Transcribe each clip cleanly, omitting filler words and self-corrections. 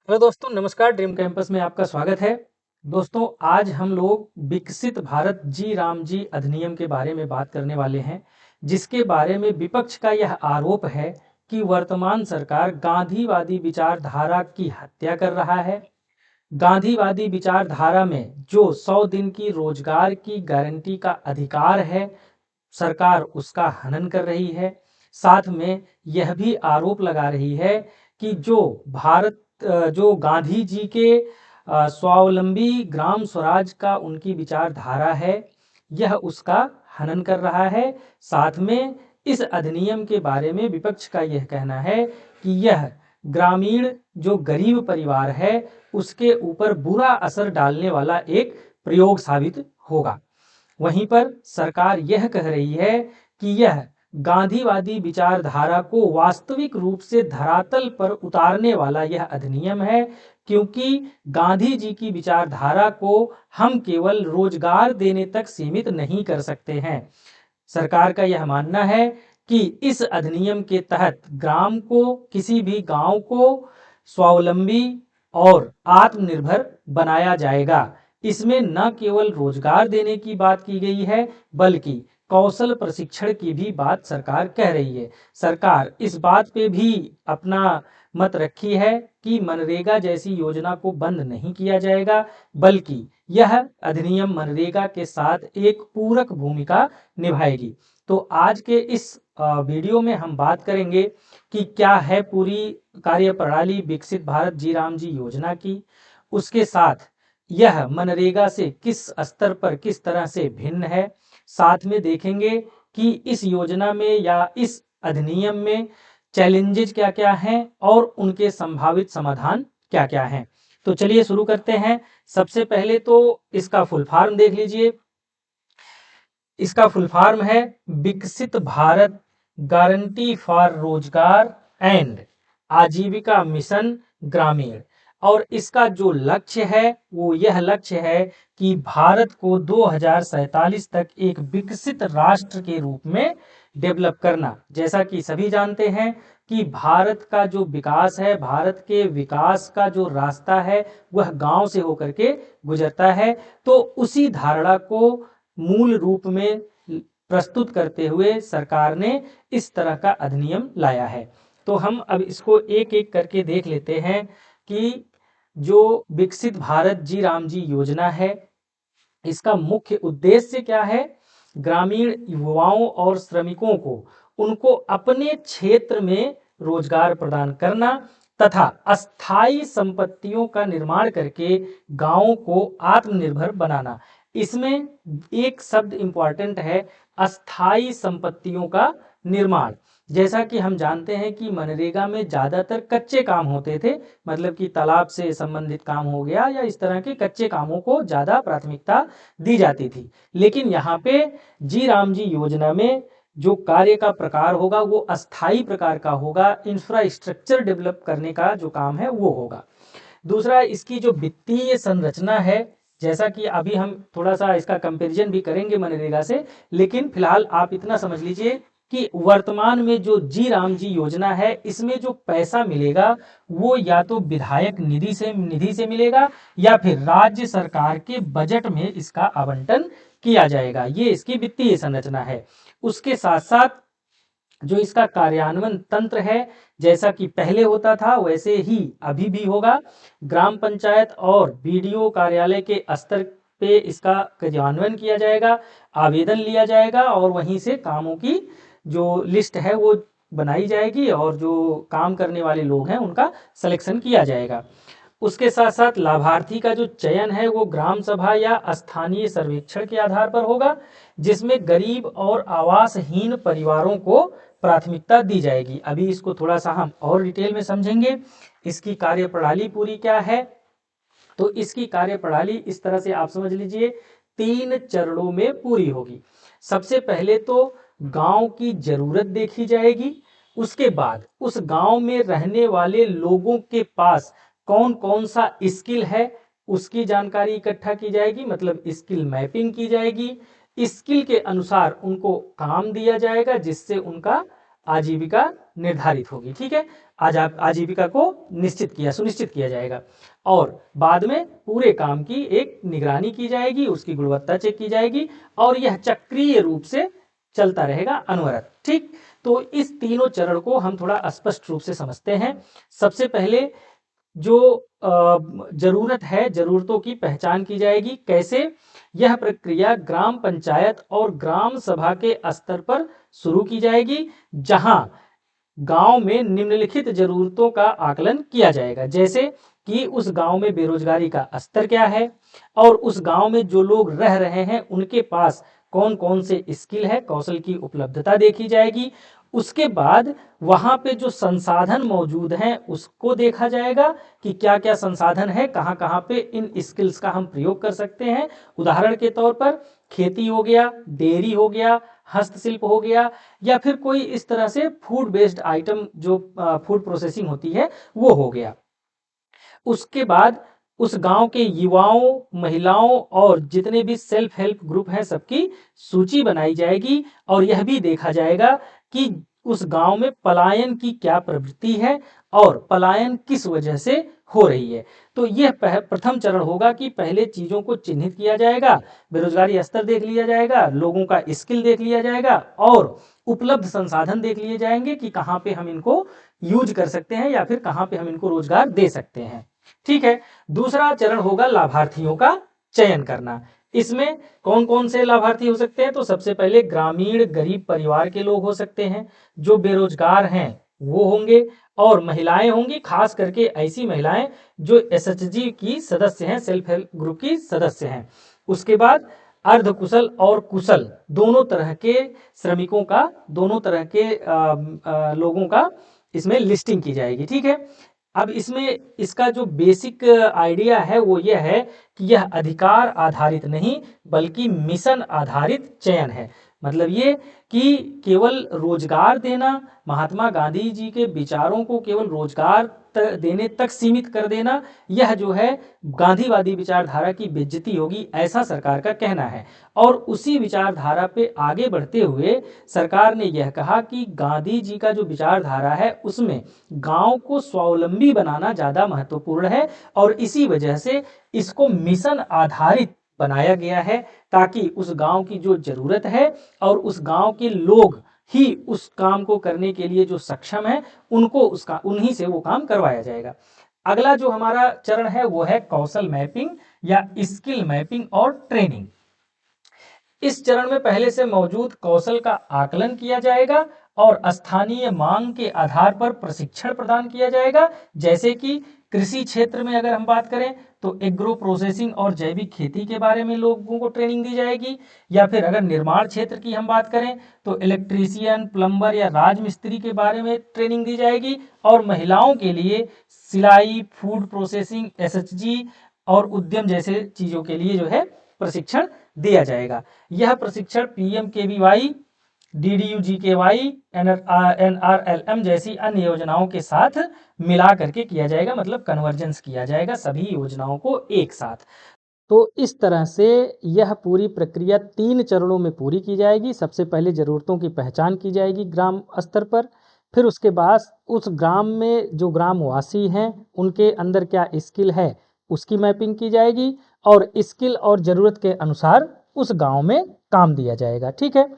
Hello दोस्तों, नमस्कार। Dream campus में आपका स्वागत है। दोस्तों, आज हम लोग विकसित भारत जी राम जी अधिनियम के बारे में बात करने वाले हैं, जिसके बारे में विपक्ष का यह आरोप है कि वर्तमान सरकार गांधीवादी विचारधारा की हत्या कर रहा है। गांधीवादी विचारधारा में जो 100 दिन की रोजगार की गारंटी का अधिकार है, सरकार उसका हनन कर रही है। साथ में यह भी आरोप लगा रही है कि जो गांधी जी के स्वावलंबी ग्राम स्वराज का उनकी विचारधारा है, यह उसका हनन कर रहा है। साथ में इस अधिनियम के बारे में विपक्ष का यह कहना है कि यह ग्रामीण जो गरीब परिवार है उसके ऊपर बुरा असर डालने वाला एक प्रयोग साबित होगा। वहीं पर सरकार यह कह रही है कि यह गांधीवादी विचारधारा को वास्तविक रूप से धरातल पर उतारने वाला यह अधिनियम है, क्योंकि गांधी जी की विचारधारा को हम केवल रोजगार देने तक सीमित नहीं कर सकते हैं। सरकार का यह मानना है कि इस अधिनियम के तहत ग्राम को, किसी भी गांव को स्वावलंबी और आत्मनिर्भर बनाया जाएगा। इसमें न केवल रोजगार देने की बात की गई है, बल्कि कौशल प्रशिक्षण की भी बात सरकार कह रही है। सरकार इस बात पे भी अपना मत रखी है कि मनरेगा जैसी योजना को बंद नहीं किया जाएगा, बल्कि यह अधिनियम मनरेगा के साथ एक पूरक भूमिका निभाएगी। तो आज के इस वीडियो में हम बात करेंगे कि क्या है पूरी कार्यप्रणाली विकसित भारत जी राम जी योजना की, उसके साथ यह मनरेगा से किस स्तर पर किस तरह से भिन्न है। साथ में देखेंगे कि इस योजना में या इस अधिनियम में चैलेंजेस क्या क्या हैं और उनके संभावित समाधान क्या क्या हैं। तो चलिए शुरू करते हैं। सबसे पहले तो इसका फुल फॉर्म देख लीजिए। इसका फुल फॉर्म है विकसित भारत गारंटी फॉर रोजगार एंड आजीविका मिशन ग्रामीण। और इसका जो लक्ष्य है वो यह लक्ष्य है कि भारत को 2047 तक एक विकसित राष्ट्र के रूप में डेवलप करना। जैसा कि सभी जानते हैं कि भारत का जो विकास है, भारत के विकास का जो रास्ता है वह गांव से होकर के गुजरता है। तो उसी धारणा को मूल रूप में प्रस्तुत करते हुए सरकार ने इस तरह का अधिनियम लाया है। तो हम अब इसको एक एक करके देख लेते हैं कि जो विकसित भारत जी राम जी योजना है, इसका मुख्य उद्देश्य क्या है। ग्रामीण युवाओं और श्रमिकों को उनको अपने क्षेत्र में रोजगार प्रदान करना तथा अस्थाई संपत्तियों का निर्माण करके गांवों को आत्मनिर्भर बनाना। इसमें एक शब्द इंपॉर्टेंट है, अस्थाई संपत्तियों का निर्माण। जैसा कि हम जानते हैं कि मनरेगा में ज्यादातर कच्चे काम होते थे, मतलब कि तालाब से संबंधित काम हो गया या इस तरह के कच्चे कामों को ज्यादा प्राथमिकता दी जाती थी। लेकिन यहाँ पे जी राम जी योजना में जो कार्य का प्रकार होगा वो अस्थाई प्रकार का होगा, इंफ्रास्ट्रक्चर डेवलप करने का जो काम है वो होगा। दूसरा, इसकी जो वित्तीय संरचना है, जैसा कि अभी हम थोड़ा सा इसका कंपैरिजन भी करेंगे मनरेगा से, लेकिन फिलहाल आप इतना समझ लीजिए कि वर्तमान में जो जी राम जी योजना है इसमें जो पैसा मिलेगा वो या तो विधायक निधि से मिलेगा या फिर राज्य सरकार के बजट में इसका आवंटन किया जाएगा। ये इसकी वित्तीय संरचना है। उसके साथ साथ जो इसका कार्यान्वयन तंत्र है, जैसा कि पहले होता था वैसे ही अभी भी होगा। ग्राम पंचायत और बीडीओ कार्यालय के स्तर पे इसका कार्यान्वयन किया जाएगा, आवेदन लिया जाएगा और वहीं से कामों की जो लिस्ट है वो बनाई जाएगी और जो काम करने वाले लोग हैं उनका सिलेक्शन किया जाएगा। उसके साथ साथ लाभार्थी का जो चयन है वो ग्राम सभा या स्थानीय सर्वेक्षण के आधार पर होगा, जिसमें गरीब और आवासहीन परिवारों को प्राथमिकता दी जाएगी। अभी इसको थोड़ा सा हम और डिटेल में समझेंगे। इसकी कार्यप्रणाली पूरी क्या है, तो इसकी कार्यप्रणाली इस तरह से आप समझ लीजिए, 3 चरणों में पूरी होगी। सबसे पहले तो गांव की जरूरत देखी जाएगी। उसके बाद उस गांव में रहने वाले लोगों के पास कौन कौन सा स्किल है उसकी जानकारी इकट्ठा की जाएगी, मतलब स्किल मैपिंग की जाएगी। स्किल के अनुसार उनको काम दिया जाएगा जिससे उनका आजीविका निर्धारित होगी। ठीक है, आज आप आजीविका को सुनिश्चित किया जाएगा और बाद में पूरे काम की एक निगरानी की जाएगी, उसकी गुणवत्ता चेक की जाएगी और यह चक्रीय रूप से चलता रहेगा अनवरत। ठीक, तो इस तीनों चरण को हम थोड़ा स्पष्ट रूप से समझते हैं। सबसे पहले जो जरूरत है, जरूरतों की पहचान की जाएगी। कैसे? यह प्रक्रिया ग्राम पंचायत और ग्राम सभा के स्तर पर शुरू की जाएगी, जहां गांव में निम्नलिखित जरूरतों का आकलन किया जाएगा, जैसे कि उस गांव में बेरोजगारी का स्तर क्या है और उस गांव में जो लोग रह रहे हैं उनके पास कौन कौन से स्किल है, कौशल की उपलब्धता देखी जाएगी। उसके बाद वहां पे जो संसाधन मौजूद हैं उसको देखा जाएगा कि क्या क्या संसाधन है, कहाँ कहाँ पे इन स्किल्स का हम प्रयोग कर सकते हैं। उदाहरण के तौर पर खेती हो गया, डेयरी हो गया, हस्तशिल्प हो गया, या फिर कोई इस तरह से फूड बेस्ड आइटम जो फूड प्रोसेसिंग होती है वो हो गया। उसके बाद उस गांव के युवाओं, महिलाओं और जितने भी सेल्फ हेल्प ग्रुप हैं सबकी सूची बनाई जाएगी और यह भी देखा जाएगा कि उस गांव में पलायन की क्या प्रवृत्ति है और पलायन किस वजह से हो रही है। तो यह प्रथम चरण होगा कि पहले चीजों को चिन्हित किया जाएगा, बेरोजगारी स्तर देख लिया जाएगा, लोगों का स्किल देख लिया जाएगा और उपलब्ध संसाधन देख लिए जाएंगे कि कहाँ पे हम इनको यूज कर सकते हैं या फिर कहाँ पे हम इनको रोजगार दे सकते हैं। ठीक है, दूसरा चरण होगा लाभार्थियों का चयन करना। इसमें कौन कौन से लाभार्थी हो सकते हैं? तो सबसे पहले ग्रामीण गरीब परिवार के लोग हो सकते हैं, जो बेरोजगार हैं वो होंगे और महिलाएं होंगी, खास करके ऐसी महिलाएं जो एसएचजी की सदस्य हैं, सेल्फ हेल्प ग्रुप की सदस्य हैं। उसके बाद अर्ध कुशल और कुशल दोनों तरह के श्रमिकों का, दोनों तरह के लोगों का इसमें लिस्टिंग की जाएगी। ठीक है, अब इसमें इसका जो बेसिक आइडिया है वो यह है कि यह अधिकार आधारित नहीं बल्कि मिशन आधारित चयन है। मतलब ये कि केवल रोजगार देना, महात्मा गांधी जी के विचारों को केवल रोजगार देने तक सीमित कर देना, यह जो है गांधीवादी विचारधारा की बेइज्जती होगी, ऐसा सरकार का कहना है। और उसी विचारधारा पे आगे बढ़ते हुए सरकार ने यह कहा कि गांधी जी का जो विचारधारा है उसमें गांव को स्वावलंबी बनाना ज्यादा महत्वपूर्ण है और इसी वजह से इसको मिशन आधारित बनाया गया है, ताकि उस गांव की जो जरूरत है और उस गांव के लोग ही उस काम को करने के लिए जो सक्षम है उनको उसका उन्हीं से वो काम करवाया जाएगा। अगला जो हमारा चरण है वो है कौशल मैपिंग या स्किल मैपिंग और ट्रेनिंग। इस चरण में पहले से मौजूद कौशल का आकलन किया जाएगा और स्थानीय मांग के आधार पर प्रशिक्षण प्रदान किया जाएगा। जैसे कि कृषि क्षेत्र में अगर हम बात करें तो एग्रो प्रोसेसिंग और जैविक खेती के बारे में लोगों को ट्रेनिंग दी जाएगी, या फिर अगर निर्माण क्षेत्र की हम बात करें तो इलेक्ट्रीशियन, प्लम्बर या राजमिस्त्री के बारे में ट्रेनिंग दी जाएगी। और महिलाओं के लिए सिलाई, फूड प्रोसेसिंग, एसएचजी और उद्यम जैसे चीजों के लिए जो है प्रशिक्षण दिया जाएगा। यह प्रशिक्षण पीएमकेवीवाई, DDU-GKY, NRLM जैसी अन्य योजनाओं के साथ मिला करके किया जाएगा, मतलब कन्वर्जेंस किया जाएगा सभी योजनाओं को एक साथ। तो इस तरह से यह पूरी प्रक्रिया 3 चरणों में पूरी की जाएगी। सबसे पहले जरूरतों की पहचान की जाएगी ग्राम स्तर पर, फिर उसके बाद उस ग्राम में जो ग्रामवासी हैं उनके अंदर क्या स्किल है उसकी मैपिंग की जाएगी और स्किल और ज़रूरत के अनुसार उस गांव में काम दिया जाएगा। ठीक है,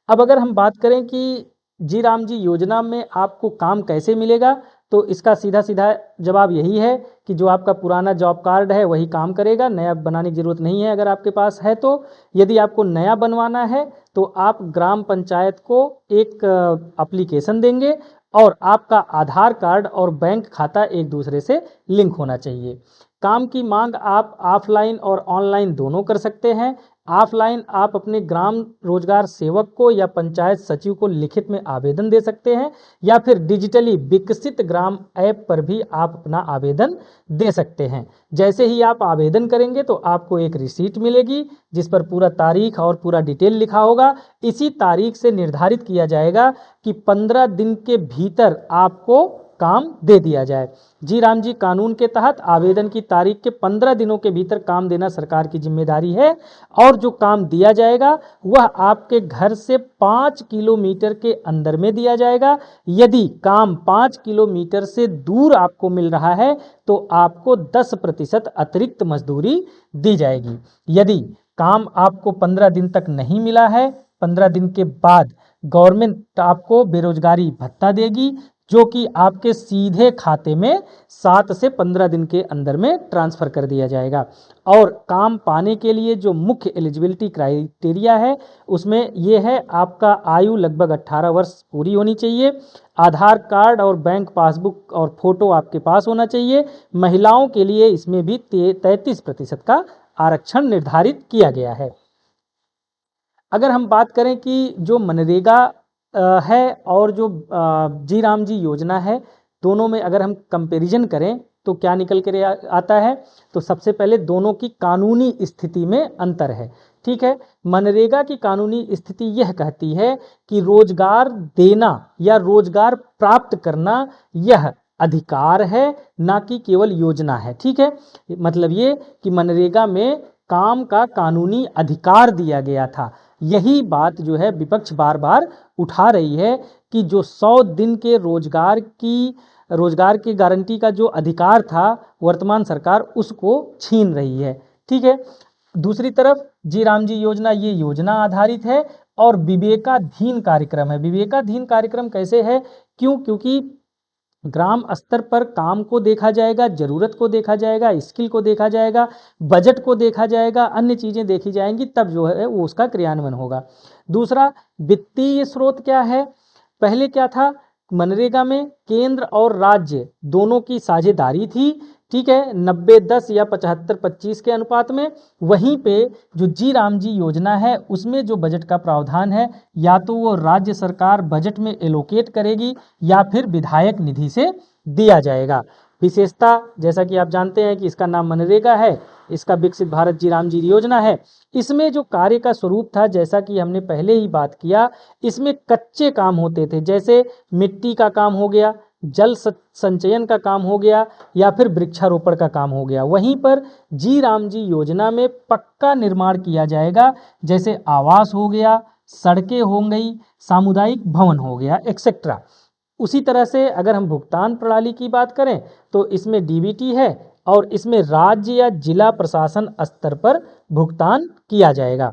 अब अगर हम बात करें कि जी राम जी योजना में आपको काम कैसे मिलेगा, तो इसका सीधा सीधा जवाब यही है कि जो आपका पुराना जॉब कार्ड है वही काम करेगा, नया बनाने की जरूरत नहीं है अगर आपके पास है तो। यदि आपको नया बनवाना है तो आप ग्राम पंचायत को एक एप्लीकेशन देंगे और आपका आधार कार्ड और बैंक खाता एक दूसरे से लिंक होना चाहिए। काम की मांग आप ऑफलाइन और ऑनलाइन दोनों कर सकते हैं। ऑफलाइन आप अपने ग्राम रोजगार सेवक को या पंचायत सचिव को लिखित में आवेदन दे सकते हैं, या फिर डिजिटली विकसित ग्राम ऐप पर भी आप अपना आवेदन दे सकते हैं। जैसे ही आप आवेदन करेंगे तो आपको एक रिसीट मिलेगी जिस पर पूरा तारीख और पूरा डिटेल लिखा होगा। इसी तारीख से निर्धारित किया जाएगा कि 15 दिन के भीतर आपको काम दे दिया जाए। जी राम जी कानून के तहत आवेदन की तारीख के 15 दिनों के भीतर काम देना सरकार की जिम्मेदारी है और जो काम दिया जाएगा वह आपके घर से 5 किलोमीटर के अंदर में दिया जाएगा। यदि काम 5 किलोमीटर से दूर आपको मिल रहा है तो आपको 10% अतिरिक्त मजदूरी दी जाएगी। यदि काम आपको 15 दिन तक नहीं मिला है, 15 दिन के बाद गवर्नमेंट आपको बेरोजगारी भत्ता देगी, जो कि आपके सीधे खाते में 7 से 15 दिन के अंदर में ट्रांसफ़र कर दिया जाएगा। और काम पाने के लिए जो मुख्य एलिजिबिलिटी क्राइटेरिया है उसमें ये है, आपका आयु लगभग 18 वर्ष पूरी होनी चाहिए, आधार कार्ड और बैंक पासबुक और फोटो आपके पास होना चाहिए। महिलाओं के लिए इसमें भी 33% का आरक्षण निर्धारित किया गया है। अगर हम बात करें कि जो मनरेगा है और जो जी राम जी योजना है, दोनों में अगर हम कंपैरिजन करें तो क्या निकल कर आता है, तो सबसे पहले दोनों की कानूनी स्थिति में अंतर है। ठीक है, मनरेगा की कानूनी स्थिति यह कहती है कि रोजगार देना या रोजगार प्राप्त करना यह अधिकार है, ना कि केवल योजना है। ठीक है, मतलब ये कि मनरेगा में काम का कानूनी अधिकार दिया गया था। यही बात जो है विपक्ष बार बार उठा रही है कि जो 100 दिन के रोजगार की गारंटी का जो अधिकार था वर्तमान सरकार उसको छीन रही है। ठीक है, दूसरी तरफ जी राम जी योजना ये योजना आधारित है और विवेकाधीन कार्यक्रम है। विवेकाधीन कार्यक्रम कैसे है? क्योंकि ग्राम स्तर पर काम को देखा जाएगा, ज़रूरत को देखा जाएगा, स्किल को देखा जाएगा, बजट को देखा जाएगा, अन्य चीज़ें देखी जाएंगी, तब जो है वो उसका क्रियान्वयन होगा। दूसरा, वित्तीय स्रोत क्या है? पहले क्या था, मनरेगा में केंद्र और राज्य दोनों की साझेदारी थी। ठीक है, 90-10 या 75-25 के अनुपात में। वहीं पे जो जी राम जी योजना है उसमें जो बजट का प्रावधान है या तो वो राज्य सरकार बजट में एलोकेट करेगी या फिर विधायक निधि से दिया जाएगा। विशेषता जैसा कि आप जानते हैं कि इसका नाम मनरेगा है, इसका विकसित भारत जी राम जी योजना है। इसमें जो कार्य का स्वरूप था, जैसा कि हमने पहले ही बात किया, इसमें कच्चे काम होते थे, जैसे मिट्टी का काम हो गया, जल संचयन का काम हो गया या फिर वृक्षारोपण का काम हो गया। वहीं पर जी राम जी योजना में पक्का निर्माण किया जाएगा, जैसे आवास हो गया, सड़कें हो गई, सामुदायिक भवन हो गया, एक्सेट्रा। उसी तरह से अगर हम भुगतान प्रणाली की बात करें तो इसमें डीबीटी है और इसमें राज्य या जिला प्रशासन स्तर पर भुगतान किया जाएगा।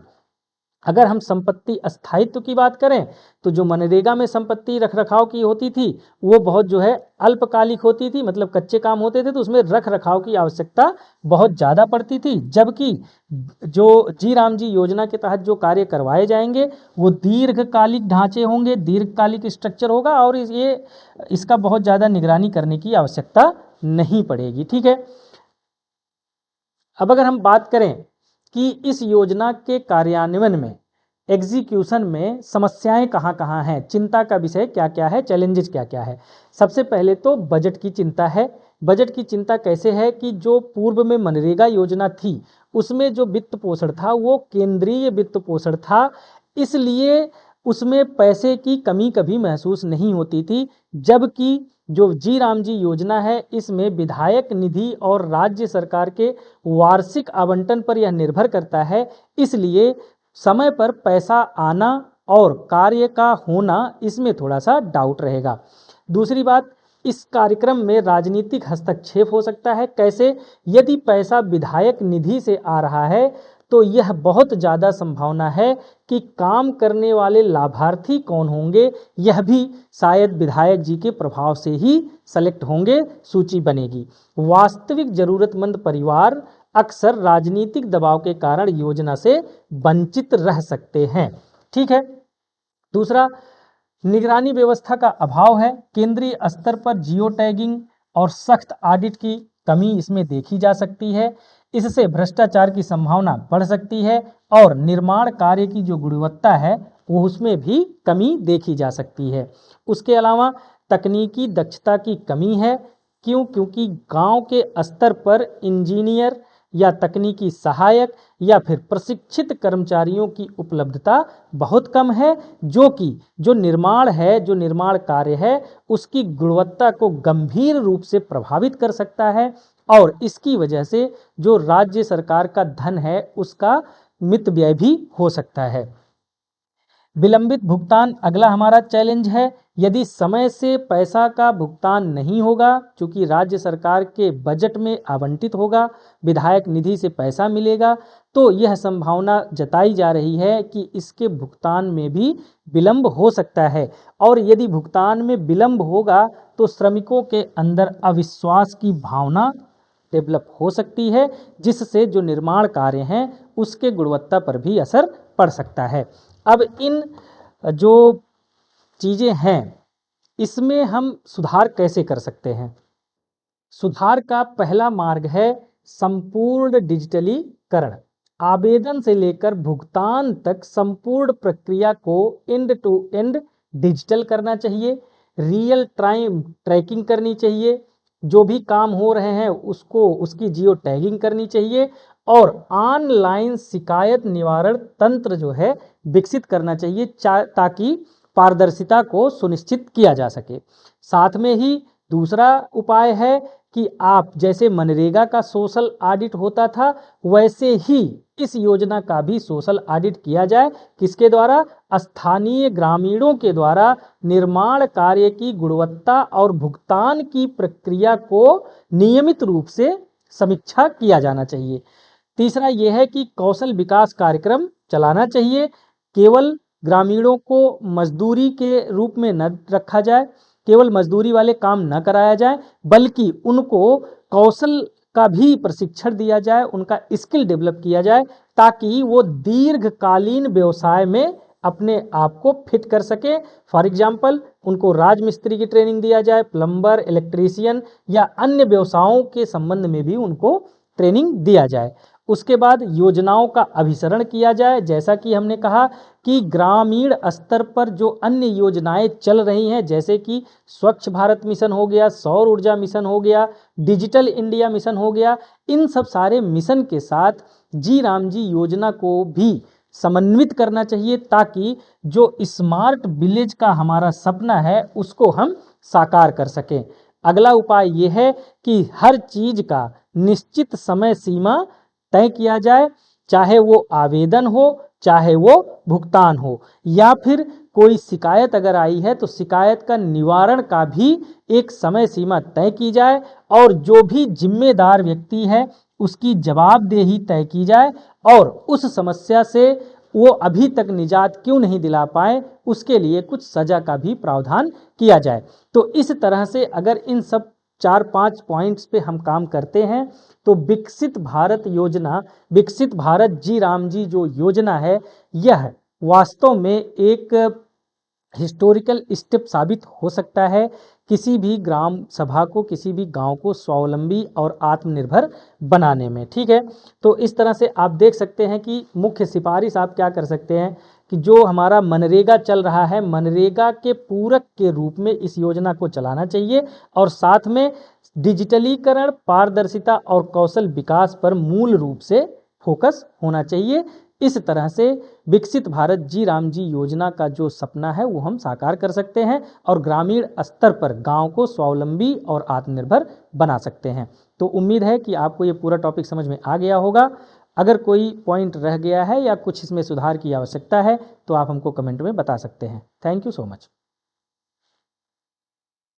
अगर हम संपत्ति स्थायित्व की बात करें तो जो मनरेगा में संपत्ति रख रखाव की होती थी वो बहुत जो है अल्पकालिक होती थी, मतलब कच्चे काम होते थे तो उसमें रख रखाव की आवश्यकता बहुत ज़्यादा पड़ती थी। जबकि जो जी राम जी योजना के तहत जो कार्य करवाए जाएंगे वो दीर्घकालिक ढांचे होंगे, दीर्घकालिक स्ट्रक्चर होगा और इसका बहुत ज़्यादा निगरानी करने की आवश्यकता नहीं पड़ेगी। ठीक है, अब अगर हम बात करें कि इस योजना के कार्यान्वयन में, एग्जीक्यूशन में समस्याएं कहाँ कहाँ हैं, चिंता का विषय क्या क्या है, चैलेंजेस क्या क्या है। सबसे पहले तो बजट की चिंता है। बजट की चिंता कैसे है कि जो पूर्व में मनरेगा योजना थी उसमें जो वित्त पोषण था वो केंद्रीय वित्त पोषण था, इसलिए उसमें पैसे की कमी कभी महसूस नहीं होती थी। जबकि जो जी राम जी योजना है इसमें विधायक निधि और राज्य सरकार के वार्षिक आवंटन पर यह निर्भर करता है, इसलिए समय पर पैसा आना और कार्य का होना इसमें थोड़ा सा डाउट रहेगा। दूसरी बात, इस कार्यक्रम में राजनीतिक हस्तक्षेप हो सकता है। कैसे? यदि पैसा विधायक निधि से आ रहा है तो यह बहुत ज़्यादा संभावना है कि काम करने वाले लाभार्थी कौन होंगे यह भी शायद विधायक जी के प्रभाव से ही सेलेक्ट होंगे, सूची बनेगी। वास्तविक जरूरतमंद परिवार अक्सर राजनीतिक दबाव के कारण योजना से वंचित रह सकते हैं। ठीक है, दूसरा, निगरानी व्यवस्था का अभाव है। केंद्रीय स्तर पर जियो टैगिंग और सख्त ऑडिट की कमी इसमें देखी जा सकती है। इससे भ्रष्टाचार की संभावना बढ़ सकती है और निर्माण कार्य की जो गुणवत्ता है वो उसमें भी कमी देखी जा सकती है। उसके अलावा तकनीकी दक्षता की कमी है। क्योंकि गांव के स्तर पर इंजीनियर या तकनीकी सहायक या फिर प्रशिक्षित कर्मचारियों की उपलब्धता बहुत कम है, जो कि जो निर्माण कार्य है उसकी गुणवत्ता को गंभीर रूप से प्रभावित कर सकता है और इसकी वजह से जो राज्य सरकार का धन है उसका मित व्यय भी हो सकता है। विलंबित भुगतान अगला हमारा चैलेंज है। यदि समय से पैसा का भुगतान नहीं होगा, चूंकि राज्य सरकार के बजट में आवंटित होगा, विधायक निधि से पैसा मिलेगा, तो यह संभावना जताई जा रही है कि इसके भुगतान में भी विलंब हो सकता है और यदि भुगतान में विलंब होगा तो श्रमिकों के अंदर अविश्वास की भावना डेवलप हो सकती है, जिससे जो निर्माण कार्य हैं उसके गुणवत्ता पर भी असर पड़ सकता है। अब इन जो चीज़ें हैं इसमें हम सुधार कैसे कर सकते हैं? सुधार का पहला मार्ग है संपूर्ण डिजिटलीकरण। आवेदन से लेकर भुगतान तक संपूर्ण प्रक्रिया को एंड टू एंड डिजिटल करना चाहिए। रियल टाइम ट्रैकिंग करनी चाहिए, जो भी काम हो रहे हैं उसकी जियो टैगिंग करनी चाहिए और ऑनलाइन शिकायत निवारण तंत्र जो है विकसित करना चाहिए ताकि पारदर्शिता को सुनिश्चित किया जा सके। साथ में ही दूसरा उपाय है कि आप जैसे मनरेगा का सोशल ऑडिट होता था वैसे ही इस योजना का भी सोशल ऑडिट किया जाए। किसके द्वारा? स्थानीय ग्रामीणों के द्वारा निर्माण कार्य की गुणवत्ता और भुगतान की प्रक्रिया को नियमित रूप से समीक्षा किया जाना चाहिए। तीसरा यह है कि कौशल विकास कार्यक्रम चलाना चाहिए। केवल ग्रामीणों को मजदूरी के रूप में न रखा जाए, केवल मजदूरी वाले काम न कराया जाए, बल्कि उनको कौशल का भी प्रशिक्षण दिया जाए, उनका स्किल डेवलप किया जाए ताकि वो दीर्घकालीन व्यवसाय में अपने आप को फिट कर सके। फॉर एग्जाम्पल उनको राजमिस्त्री की ट्रेनिंग दिया जाए, प्लम्बर, इलेक्ट्रीशियन या अन्य व्यवसायों के संबंध में भी उनको ट्रेनिंग दिया जाए। उसके बाद योजनाओं का अभिसरण किया जाए। जैसा कि हमने कहा कि ग्रामीण स्तर पर जो अन्य योजनाएं चल रही हैं, जैसे कि स्वच्छ भारत मिशन हो गया, सौर ऊर्जा मिशन हो गया, डिजिटल इंडिया मिशन हो गया, इन सब सारे मिशन के साथ जी राम जी योजना को भी समन्वित करना चाहिए ताकि जो स्मार्ट विलेज का हमारा सपना है उसको हम साकार कर सकें। अगला उपाय ये है कि हर चीज का निश्चित समय सीमा तय किया जाए, चाहे वो आवेदन हो, चाहे वो भुगतान हो, या फिर कोई शिकायत अगर आई है तो शिकायत का निवारण का भी एक समय सीमा तय की जाए और जो भी जिम्मेदार व्यक्ति है उसकी जवाबदेही तय की जाए और उस समस्या से वो अभी तक निजात क्यों नहीं दिला पाए उसके लिए कुछ सजा का भी प्रावधान किया जाए। तो इस तरह से अगर इन सब 4-5 पॉइंट्स पे हम काम करते हैं तो विकसित भारत योजना, विकसित भारत जी राम जी जो योजना है, यह वास्तव में एक हिस्टोरिकल स्टेप साबित हो सकता है किसी भी ग्राम सभा को, किसी भी गांव को स्वावलंबी और आत्मनिर्भर बनाने में। ठीक है, तो इस तरह से आप देख सकते हैं कि मुख्य सिफारिश आप क्या कर सकते हैं कि जो हमारा मनरेगा चल रहा है, मनरेगा के पूरक के रूप में इस योजना को चलाना चाहिए और साथ में डिजिटलीकरण, पारदर्शिता और कौशल विकास पर मूल रूप से फोकस होना चाहिए। इस तरह से विकसित भारत जी राम जी योजना का जो सपना है वो हम साकार कर सकते हैं और ग्रामीण स्तर पर गांव को स्वावलंबी और आत्मनिर्भर बना सकते हैं। तो उम्मीद है कि आपको ये पूरा टॉपिक समझ में आ गया होगा। अगर कोई पॉइंट रह गया है या कुछ इसमें सुधार की आवश्यकता है तो आप हमको कमेंट में बता सकते हैं। Thank you so much.